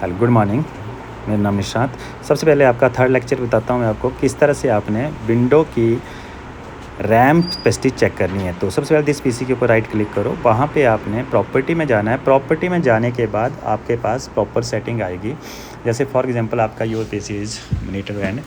Hello, good morning. मेरा नाम निशांत। सबसे पहले आपका थर्ड लेक्चर बताता हूँ मैं आपको किस तरह से आपने विंडो की रैम कैपेसिटी चेक करनी है। तो सबसे पहले दिस पीसी के ऊपर राइट क्लिक करो, वहाँ पे आपने प्रॉपर्टी में जाना है। प्रॉपर्टी में जाने के बाद आपके पास प्रॉपर सेटिंग आएगी। जैसे फॉर एग्जांपल आपका your PC is monitor and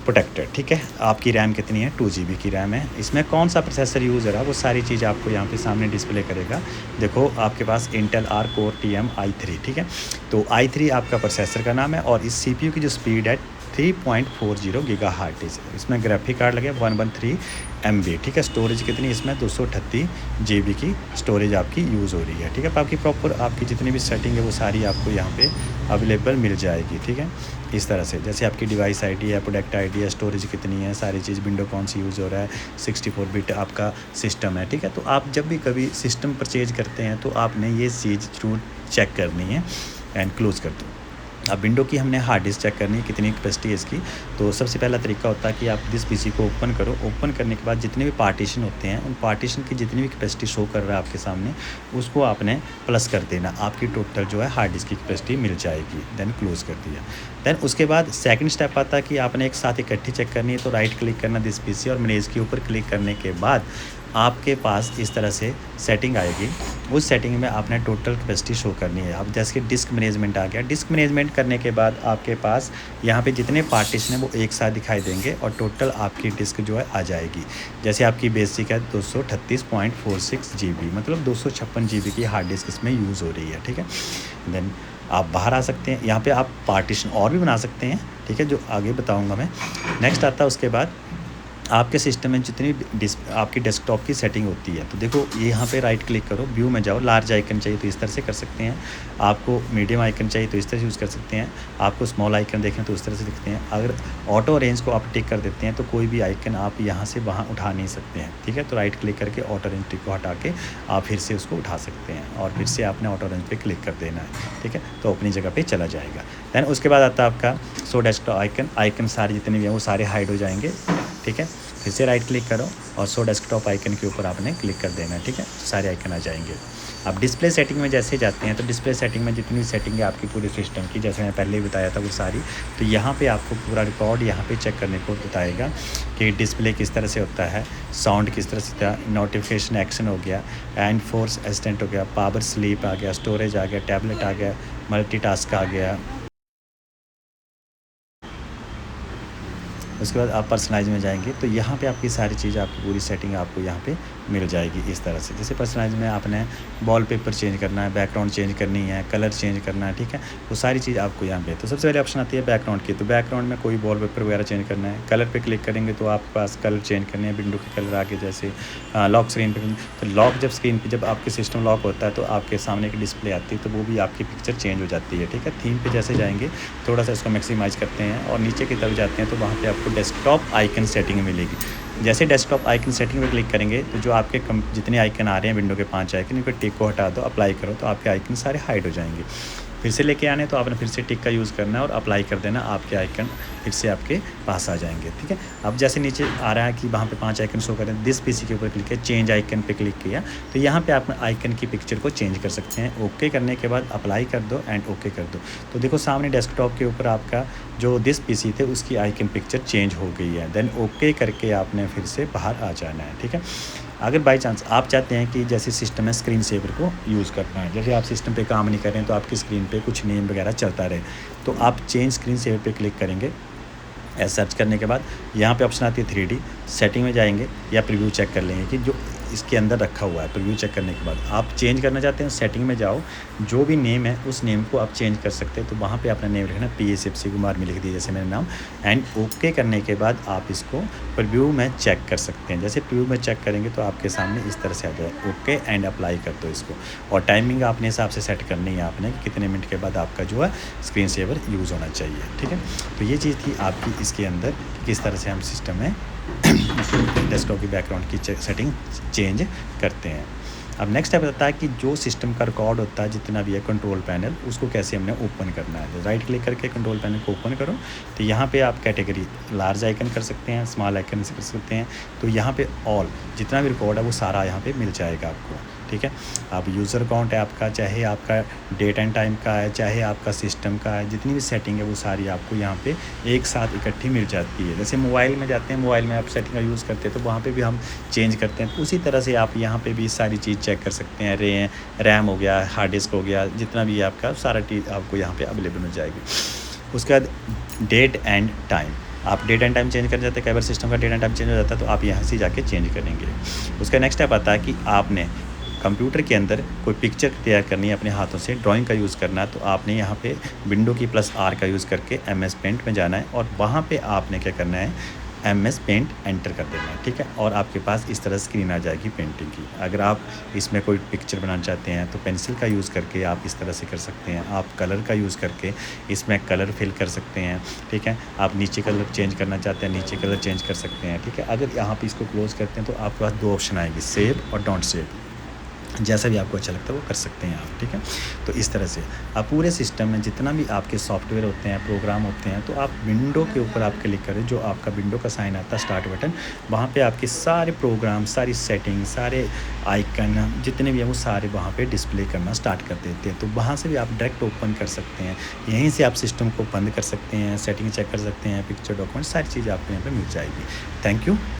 protected, ठीक है। आपकी रैम कितनी है, 2 GB की रैम है। इसमें कौन सा प्रोसेसर यूज़ हो रहा है वो सारी चीज़ आपको यहाँ पे सामने डिस्प्ले करेगा। देखो आपके पास Intel R core TM i3, ठीक है। तो i3 आपका प्रोसेसर का नाम है और इस CPU की जो स्पीड है 3.40 GHz। इसमें ग्राफिक कार्ड लगे 113 MB, ठीक है। स्टोरेज कितनी इसमें 238 GB की स्टोरेज आपकी यूज़ हो रही है, ठीक है। आपकी प्रॉपर आपकी जितनी भी सेटिंग है वो सारी आपको यहाँ पे अवेलेबल मिल जाएगी, ठीक है। इस तरह से जैसे आपकी डिवाइस ID है, प्रोडक्ट ID है, स्टोरेज कितनी है, सारी चीज़, विंडो कौन सी यूज़ हो रहा है, 64 बिट आपका सिस्टम है, ठीक है। तो आप जब भी कभी सिस्टम परचेज करते हैं तो आपने ये चीज़ जरूर चेक करनी है। एंड क्लोज़ कर दो। अब विंडो की हमने हार्ड डिस्क चेक करनी है कितनी कैपेसिटी है इसकी। तो सबसे पहला तरीका होता है कि आप दिस पीसी को ओपन करो। ओपन करने के बाद जितने भी पार्टीशन होते हैं उन पार्टीशन की जितनी भी कैपेसिटी शो कर रहा है आपके सामने उसको आपने प्लस कर देना। आपकी टोटल जो है हार्ड डिस्क की कैपेसिटी मिल जाएगी। देन क्लोज़ कर दिया। देन उसके बाद सेकंड स्टेप आता है कि आपने एक साथ इकट्ठी चेक करनी है। तो राइट क्लिक करना दिस पीसी और मैनेज के ऊपर क्लिक करने के बाद आपके पास इस तरह से सेटिंग आएगी। उस सेटिंग में आपने टोटल कैपेसिटी शो करनी है। अब जैसे कि डिस्क मैनेजमेंट आ गया, डिस्क मैनेजमेंट करने के बाद आपके पास यहाँ पे जितने पार्टीशन हैं वो एक साथ दिखाई देंगे और टोटल आपकी डिस्क जो है आ जाएगी। जैसे आपकी बेसिक है 238.46 GB, मतलब 256 GB की हार्ड डिस्क इसमें यूज़ हो रही है, ठीक है। देन आप बाहर आ सकते हैं। यहाँ पर आप पार्टीशन और भी बना सकते हैं, ठीक है, जो आगे बताऊँगा मैं। नेक्स्ट आता है उसके बाद आपके सिस्टम में जितनी आपकी डेस्कटॉप की सेटिंग होती है। तो देखो ये यहाँ पे राइट क्लिक करो, व्यू में जाओ, लार्ज आइकन चाहिए तो इस तरह से कर सकते हैं, आपको मीडियम आइकन चाहिए तो इस तरह से यूज़ कर सकते हैं, आपको स्मॉल आइकन देखना तो इस तरह से दिखते हैं। अगर ऑटो अरेंज को आप टिक कर देते हैं तो कोई भी आइकन आप यहाँ से वहाँ उठा नहीं सकते हैं, ठीक है। तो राइट क्लिक करके ऑटो अरेंज टिक को हटा के आप फिर से उसको उठा सकते हैं और फिर से आपने ऑटो अरेंज पे क्लिक कर देना है, ठीक है। तो अपनी जगह पर चला जाएगा। दैन उसके बाद आता है आपका शो डेस्कटॉप आइकन सारे जितने भी हैं वो सारे हाइड हो जाएंगे, ठीक है। फिर से राइट क्लिक करो और शो डेस्कटॉप आइकन के ऊपर आपने क्लिक कर देना है, ठीक है। सारे आइकन आ जाएंगे। अब डिस्प्ले सेटिंग में जैसे जाते हैं तो डिस्प्ले सेटिंग में जितनी सेटिंग है आपकी पूरे सिस्टम की, जैसे मैं पहले ही बताया था वो सारी, तो यहाँ पे आपको पूरा रिकॉर्ड यहाँ पे चेक करने को बताएगा कि डिस्प्ले किस तरह से होता है, साउंड किस तरह से था, नोटिफिकेशन एक्शन हो गया, एंड फोर्स असिस्टेंट हो गया, पावर स्लीप आ गया, स्टोरेज आ गया, टैबलेट आ गया, मल्टीटास्क आ गया। उसके बाद आप पर्सनलाइज में जाएंगे तो यहाँ पे आपकी सारी चीज़, आपकी पूरी सेटिंग आपको यहाँ पे मिल जाएगी इस तरह से। जैसे पर्सनलाइज में आपने वॉलपेपर चेंज करना है, बैकग्राउंड चेंज करनी है, कलर चेंज करना है, ठीक है। वो सारी चीज़ आपको यहाँ पे। तो सबसे पहले ऑप्शन आती है बैकग्राउंड की। तो बैकग्राउंड में कोई वॉलपेपर वगैरह चेंज करना है, कलर पे क्लिक करेंगे तो आपके पास कलर चेंज करने हैं, विंडो के कलर आगे जैसे लॉक स्क्रीन पर। तो लॉक जब स्क्रीन पर जब आपके सिस्टम लॉक होता है तो आपके सामने एक डिस्प्ले आती है, तो वो भी आपकी पिक्चर चेंज हो जाती है, ठीक है। थीम पर जैसे जाएंगे थोड़ा सा इसको मैक्सिमाइज करते हैं और नीचे की तरफ जाते हैं तो वहाँ पर आपको डेस्कटॉप आइकन सेटिंग मिलेगी। जैसे डेस्कटॉप आइकन सेटिंग पे क्लिक करेंगे तो जो आपके जितने आइकन आ रहे हैं विंडो के 5 आइकन, इनको टिक को हटा दो, अप्लाई करो तो आपके आइकन सारे हाइड हो जाएंगे। फिर से लेके आने तो आपने फिर से टिक का यूज़ करना है और अप्लाई कर देना, आपके आइकन फिर से आपके पास आ जाएंगे, ठीक है। अब जैसे नीचे आ रहा है कि वहाँ पे 5 आइकन शो करें, दिस पीसी के ऊपर क्लिक किया, चेंज आइकन पे क्लिक किया तो यहाँ पे आप आइकन की पिक्चर को चेंज कर सकते हैं। ओके करने के बाद अप्लाई कर दो एंड ओके कर दो। तो देखो सामने डेस्कटॉप के ऊपर आपका जो दिस पीसी थे उसकी आइकन पिक्चर चेंज हो गई है। देन ओके करके आपने फिर से बाहर आ जाना है, ठीक है। अगर बाई चांस आप चाहते हैं कि जैसे सिस्टम में स्क्रीन सेवर को यूज़ करना है, जैसे आप सिस्टम पे काम नहीं कर रहे हैं तो आपकी स्क्रीन पे कुछ नेम वगैरह चलता रहे, तो आप चेंज स्क्रीन सेवर पे क्लिक करेंगे। सर्च करने के बाद यहाँ पे ऑप्शन आती है 3D, सेटिंग में जाएंगे या प्रीव्यू चेक कर लेंगे कि जो इसके अंदर रखा हुआ है। प्रीव्यू चेक करने के बाद आप चेंज करना चाहते हैं, सेटिंग में जाओ, जो भी नेम है उस नेम को आप चेंज कर सकते हैं। तो वहाँ पे अपना नेम लिखना, PSFC कुमार में लिख दिया जैसे मेरा नाम, एंड ओके करने के बाद आप इसको प्रीव्यू में चेक कर सकते हैं। जैसे प्रीव्यू में चेक करेंगे तो आपके सामने इस तरह से आ जाए। ओके एंड अप्लाई कर दो इसको, और टाइमिंग अपने हिसाब से सेट करनी है आपने कि कितने मिनट के बाद आपका जो है स्क्रीन सेवर यूज़ होना चाहिए, ठीक है। तो ये चीज़ थी आपकी इसके अंदर किस तरह से हम सिस्टम में डेस्कटॉप की बैकग्राउंड की सेटिंग चेंज करते हैं। अब नेक्स्ट स्टेप बताता है कि जो सिस्टम का रिकॉर्ड होता है जितना भी है कंट्रोल पैनल, उसको कैसे हमने ओपन करना है। तो राइट क्लिक करके कंट्रोल पैनल को ओपन करो। तो यहाँ पे आप कैटेगरी लार्ज आइकन कर सकते हैं, स्मॉल आइकन कर सकते हैं। तो यहाँ पे ऑल जितना भी रिकॉर्ड है वो सारा यहाँ पे मिल जाएगा आपको। ठीक है। आप यूज़र अकाउंट है आपका, चाहे आपका डेट एंड टाइम का है, चाहे आपका सिस्टम का है, जितनी भी सेटिंग है वो सारी आपको यहाँ पे एक साथ इकट्ठी मिल जाती है। जैसे मोबाइल में जाते हैं, मोबाइल में आप सेटिंग का यूज़ करते हैं तो वहाँ पे भी हम चेंज करते हैं, उसी तरह से आप यहाँ पे भी सारी चीज़ चेक कर सकते हैं। रैम हो गया, हार्ड डिस्क हो गया, जितना भी आपका सारा चीज़ आपको यहाँ पे अवेलेबल हो जाएगी। उसके बाद डेट एंड टाइम, आप डेट एंड टाइम चेंज कर जाते हैं, कई बार सिस्टम का डेट एंड टाइम चेंज हो जाता है तो आप यहाँ से जाके चेंज करेंगे। उसका नेक्स्ट स्टेप आता है कि आपने कंप्यूटर के अंदर कोई पिक्चर तैयार करनी है, अपने हाथों से ड्राइंग का यूज़ करना है, तो आपने यहाँ पे विंडो की +R का यूज़ करके MS पेंट में जाना है और वहाँ पे आपने क्या करना है, MS पेंट एंटर कर देना है, ठीक है। और आपके पास इस तरह स्क्रीन आ जाएगी पेंटिंग की। अगर आप इसमें कोई पिक्चर बनाना चाहते हैं तो पेंसिल का यूज़ करके आप इस तरह से कर सकते हैं। आप कलर का यूज़ करके इसमें कलर फिल कर सकते हैं, ठीक है। आप नीचे कलर चेंज करना चाहते हैं, नीचे कलर चेंज कर सकते हैं, ठीक है। अगर यहाँ पे इसको क्लोज़ करते हैं तो आपके पास 2 ऑप्शन आएंगे, सेव और डोंट सेव। जैसा भी आपको अच्छा लगता है वो कर सकते हैं आप, ठीक है। तो इस तरह से आप पूरे सिस्टम में जितना भी आपके सॉफ्टवेयर होते हैं, प्रोग्राम होते हैं, तो आप विंडो के ऊपर आप क्लिक करें, जो आपका विंडो का साइन आता है स्टार्ट बटन, वहाँ पे आपके सारे प्रोग्राम, सारी सेटिंग, सारे आइकन जितने भी हैं वो सारे वहाँ पे डिस्प्ले करना स्टार्ट कर देते हैं। तो वहाँ से भी आप डायरेक्ट ओपन कर सकते हैं, यहीं से आप सिस्टम को बंद कर सकते हैं, सेटिंग चेक कर सकते हैं, पिक्चर, डॉक्यूमेंट, सारी चीज़ें आपको यहाँ पर मिल जाएगी। Thank you.